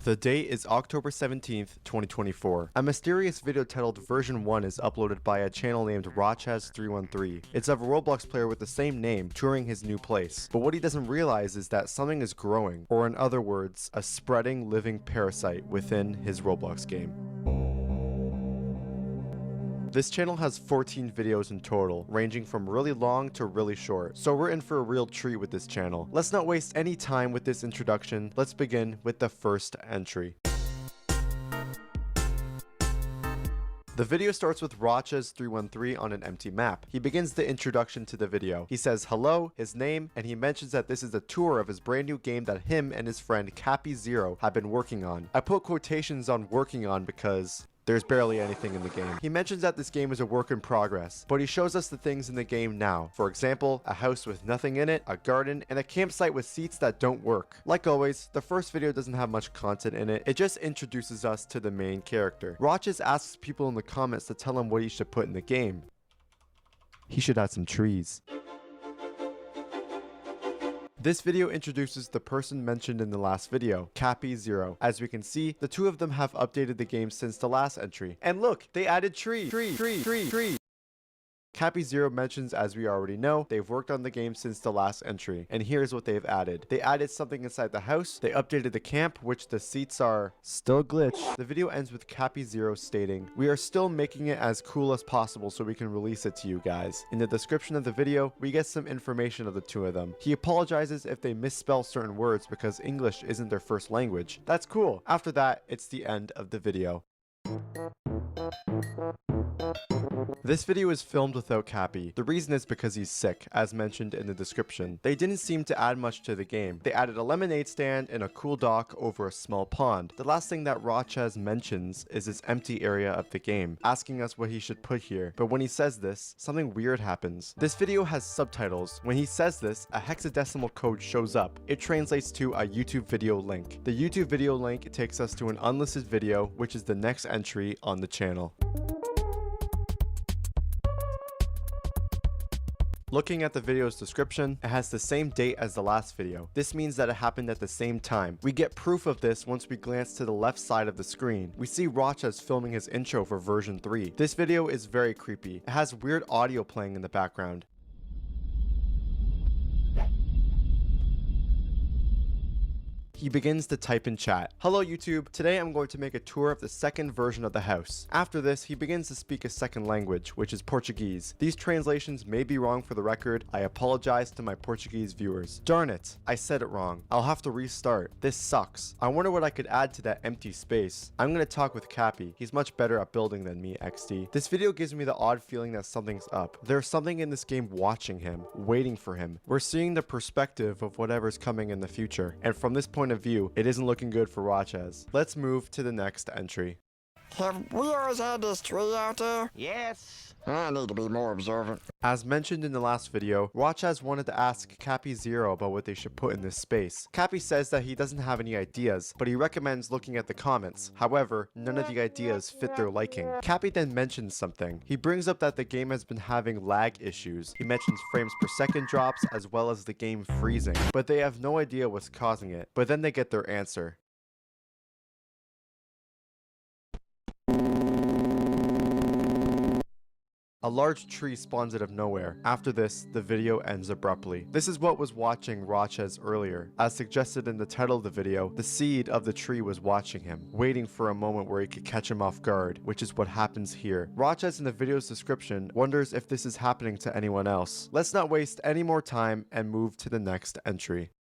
The date is October 17th, 2024. A mysterious video titled version 1 is uploaded by a channel named rochas313. It's of a Roblox player with the same name touring his new place. But what he doesn't realize is that something is growing, or in other words, a spreading living parasite within his Roblox game. This channel has 14 videos in total, ranging from really long to really short, so we're in for a real treat with this channel. Let's not waste any time with this introduction. Let's begin with the first entry. The video starts with rochas313 on an empty map. He begins the introduction to the video. He says hello, his name, and he mentions that this is a tour of his brand new game that him and his friend Cappy0 have been working on. I put quotations on working on because there's barely anything in the game. He mentions that this game is a work in progress, but he shows us the things in the game now. For example, a house with nothing in it, a garden, and a campsite with seats that don't work. Like always, the first video doesn't have much content in it. It just introduces us to the main character. Rochas asks people in the comments to tell him what he should put in the game. He should add some trees. This video introduces the person mentioned in the last video, Cappy0. As we can see, the two of them have updated the game since the last entry. And look, they added tree. Cappy0 mentions, as we already know, they've worked on the game since the last entry, and here's what they've added. They added something inside the house, they updated the camp, which the seats are still glitched. The video ends with Cappy0 stating, "We are still making it as cool as possible so we can release it to you guys." In the description of the video, we get some information of the two of them. He apologizes if they misspell certain words because English isn't their first language. That's cool. After that, it's the end of the video. This video is filmed without Cappy. The reason is because he's sick, as mentioned in the description. They didn't seem to add much to the game. They added a lemonade stand and a cool dock over a small pond. The last thing that Rochas mentions is this empty area of the game, asking us what he should put here. But when he says this, something weird happens. This video has subtitles. When he says this, a hexadecimal code shows up. It translates to a YouTube video link. The YouTube video link takes us to an unlisted video, which is the next entry on the channel. Looking at the video's description, it has the same date as the last video. This means that it happened at the same time. We get proof of this once we glance to the left side of the screen. We see Rochas filming his intro for version 3. This video is very creepy. It has weird audio playing in the background. He begins to type in chat. "Hello YouTube, today I'm going to make a tour of the second version of the house." After this, he begins to speak a second language, which is Portuguese. These translations may be wrong. For the record, I apologize to my Portuguese viewers. Darn it, I said it wrong. I'll have to restart. This sucks. I wonder what I could add to that empty space. I'm gonna talk with Cappy. He's much better at building than me, XD. This video gives me the odd feeling that something's up. There's something in this game watching him, waiting for him. We're seeing the perspective of whatever's coming in the future. And from this point of view, it isn't looking good for Rochas. Let's move to the next entry. Have we always had this tree out there? Yes. I need to be more observant. As mentioned in the last video, Rochas wanted to ask Cappy0 about what they should put in this space. Cappy says that he doesn't have any ideas, but he recommends looking at the comments. However, none of the ideas fit their liking. Cappy then mentions something. He brings up that the game has been having lag issues. He mentions frames per second drops as well as the game freezing, but they have no idea what's causing it. But then they get their answer. A large tree spawns out of nowhere. After this, the video ends abruptly. This is what was watching Rochas earlier. As suggested in the title of the video, the seed of the tree was watching him, waiting for a moment where he could catch him off guard, which is what happens here. Rochas in the video's description wonders if this is happening to anyone else. Let's not waste any more time and move to the next entry.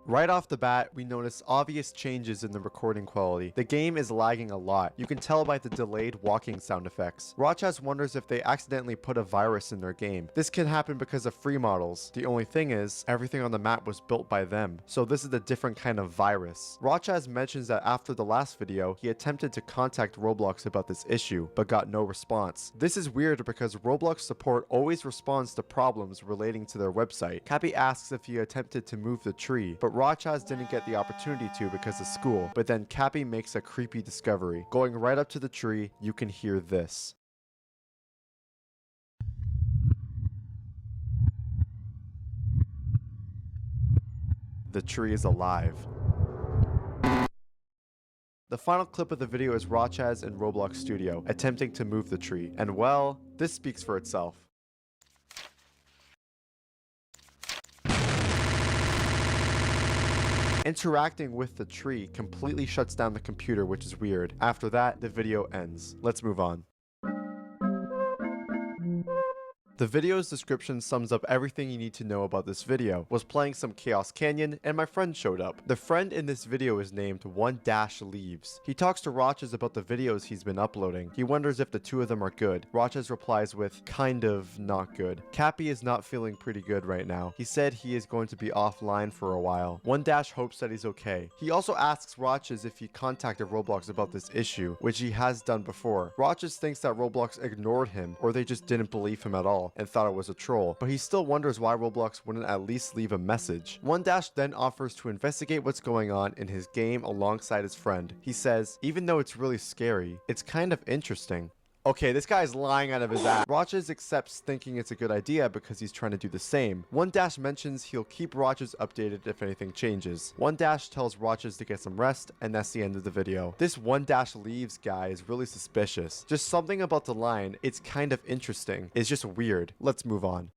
Right off the bat, we notice obvious changes in the recording quality. The game is lagging a lot. You can tell by the delayed walking sound effects. Rochas wonders if they accidentally put a virus in their game. This can happen because of free models. The only thing is, everything on the map was built by them. So this is a different kind of virus. Rochas mentions that after the last video, he attempted to contact Roblox about this issue, but got no response. This is weird because Roblox support always responds to problems relating to their website. Cappy asks if he attempted to move the tree, but Rochas didn't get the opportunity to because of school, but then Cappy makes a creepy discovery. Going right up to the tree, you can hear this. the tree is alive. The final clip of the video is Rochas in Roblox Studio attempting to move the tree, and well, this speaks for itself. Interacting with the tree completely shuts down the computer, which is weird. After that, the video ends. Let's move on. The video's description sums up everything you need to know about this video. Was playing some Chaos Canyon and my friend showed up. The friend in this video is named 1-Leaves. He talks to Rochas about the videos he's been uploading. He wonders if the two of them are good. Rochas replies with, kind of not good. Cappy is not feeling pretty good right now. He said he is going to be offline for a while. 1- hopes that he's okay. He also asks Rochas if he contacted Roblox about this issue, which he has done before. Rochas thinks that Roblox ignored him or they just didn't believe him at all and thought it was a troll, but he still wonders why Roblox wouldn't at least leave a message. 1- then offers to investigate what's going on in his game alongside his friend. He says, even though it's really scary, it's kind of interesting. Okay, this guy is lying out of his ass. Rochas accepts thinking it's a good idea because he's trying to do the same. 1- mentions he'll keep Rochas updated if anything changes. 1- tells Rochas to get some rest, and that's the end of the video. This 1- leaves guy is really suspicious. Just something about the line, it's kind of interesting, is just weird. Let's move on.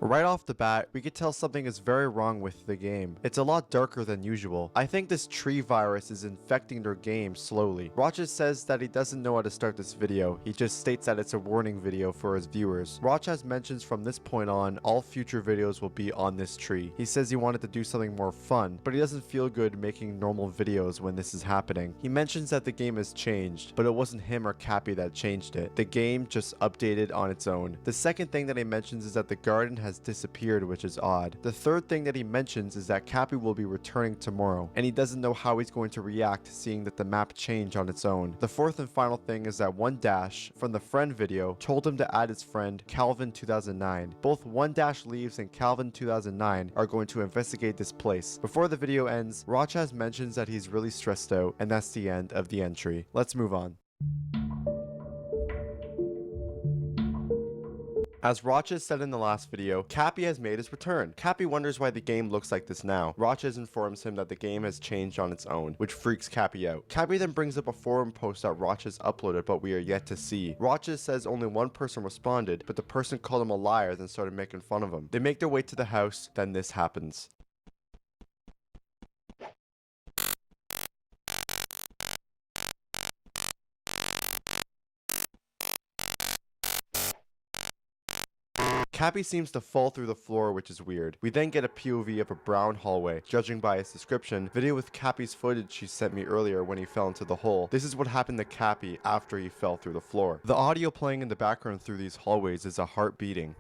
Right off the bat, we could tell something is very wrong with the game. It's a lot darker than usual. I think this tree virus is infecting their game slowly. Rochas says that he doesn't know how to start this video. He just states that it's a warning video for his viewers. Rochas mentions from this point on, all future videos will be on this tree. He says he wanted to do something more fun, but he doesn't feel good making normal videos when this is happening. He mentions that the game has changed, but it wasn't him or Cappy that changed it. The game just updated on its own. The second thing that he mentions is that the garden has disappeared, which is odd. The third thing that he mentions is that Cappy will be returning tomorrow, and he doesn't know how he's going to react seeing that the map changed on its own. The fourth and final thing is that 1- from the friend video told him to add his friend Calvin2009. Both 1- leaves and Calvin2009 are going to investigate this place. Before the video ends, Rochas mentions that he's really stressed out, and that's the end of the entry. Let's move on. As Rochas said in the last video, Cappy has made his return. Cappy wonders why the game looks like this now. Rochas informs him that the game has changed on its own, which freaks Cappy out. Cappy then brings up a forum post that Rochas uploaded but we are yet to see. Rochas says only one person responded, but the person called him a liar then started making fun of him. They make their way to the house, then this happens. Cappy seems to fall through the floor, which is weird. We then get a POV of a brown hallway. Judging by its description, video with Cappy's footage she sent me earlier when he fell into the hole. This is what happened to Cappy after he fell through the floor. The audio playing in the background through these hallways is a heart beating,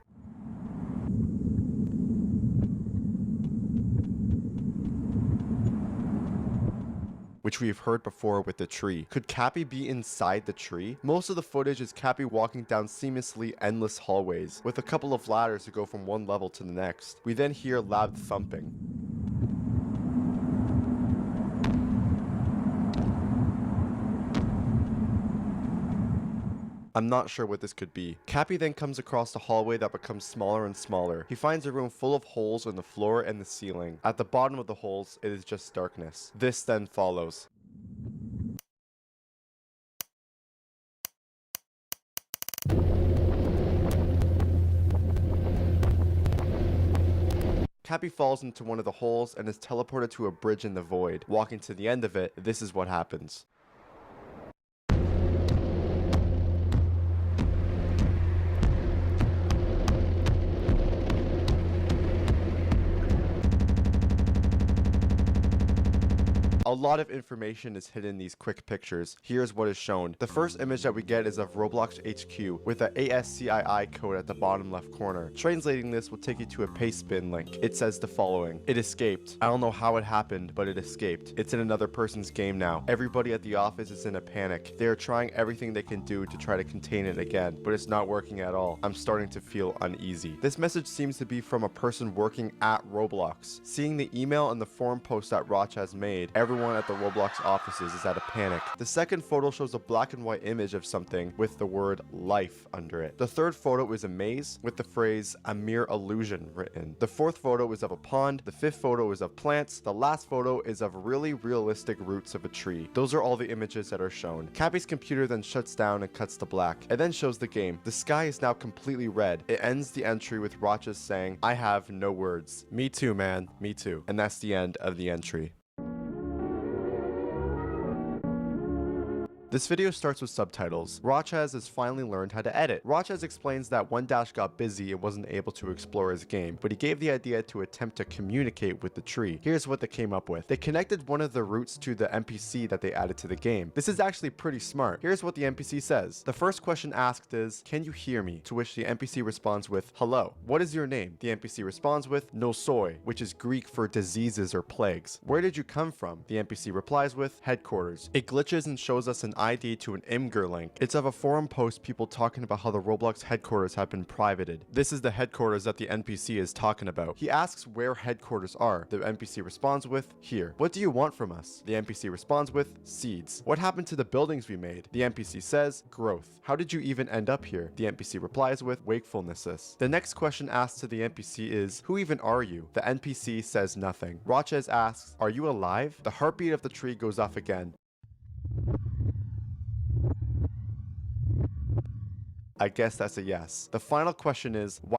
which we've heard before with the tree. Could Cappy be inside the tree? Most of the footage is Cappy walking down seamlessly endless hallways, with a couple of ladders to go from one level to the next. We then hear loud thumping. I'm not sure what this could be. Cappy then comes across a hallway that becomes smaller and smaller. He finds a room full of holes in the floor and the ceiling. At the bottom of the holes, it is just darkness. This then follows. Cappy falls into one of the holes and is teleported to a bridge in the void. Walking to the end of it, this is what happens. A lot of information is hidden in these quick pictures. Here's what is shown. The first image that we get is of Roblox HQ with the ASCII code at the bottom left corner. Translating this will take you to a pastebin link. It says the following. It escaped. I don't know how it happened, but it escaped. It's in another person's game now. Everybody at the office is in a panic. They are trying everything they can do to try to contain it again, but it's not working at all. I'm starting to feel uneasy. This message seems to be from a person working at Roblox. Seeing the email and the forum post that Roch has made, everyone everyone at the Roblox offices is at a panic. The second photo shows a black and white image of something with the word life under it. The third photo is a maze with the phrase a mere illusion written. The fourth photo is of a pond. The fifth photo is of plants. The last photo is of really realistic roots of a tree. Those are all the images that are shown. Cappy's computer then shuts down and cuts to black. It then shows the game. The sky is now completely red. It ends the entry with Rochas saying, "I have no words." Me too, man. Me too. And that's the end of the entry. This video starts with subtitles. Rochas has finally learned how to edit. Rochas explains that when Dash got busy and wasn't able to explore his game, but he gave the idea to attempt to communicate with the tree. Here's what they came up with. They connected one of the roots to the NPC that they added to the game. This is actually pretty smart. Here's what the NPC says. The first question asked is, "Can you hear me?" To which the NPC responds with, "Hello. What is your name?" The NPC responds with, "No soy," which is Greek for diseases or plagues. "Where did you come from?" The NPC replies with, "Headquarters." It glitches and shows us an ID to an Imgur link. It's of a forum post people talking about how the Roblox headquarters have been privated. This is the headquarters that the NPC is talking about. He asks where headquarters are. The NPC responds with, "Here." "What do you want from us?" The NPC responds with, "Seeds." "What happened to the buildings we made?" The NPC says, "Growth." "How did you even end up here?" The NPC replies with, "Wakefulnesses." The next question asked to the NPC is, "Who even are you?" The NPC says nothing. Rochas asks, "Are you alive?" The heartbeat of the tree goes off again. I guess that's a yes. The final question is, why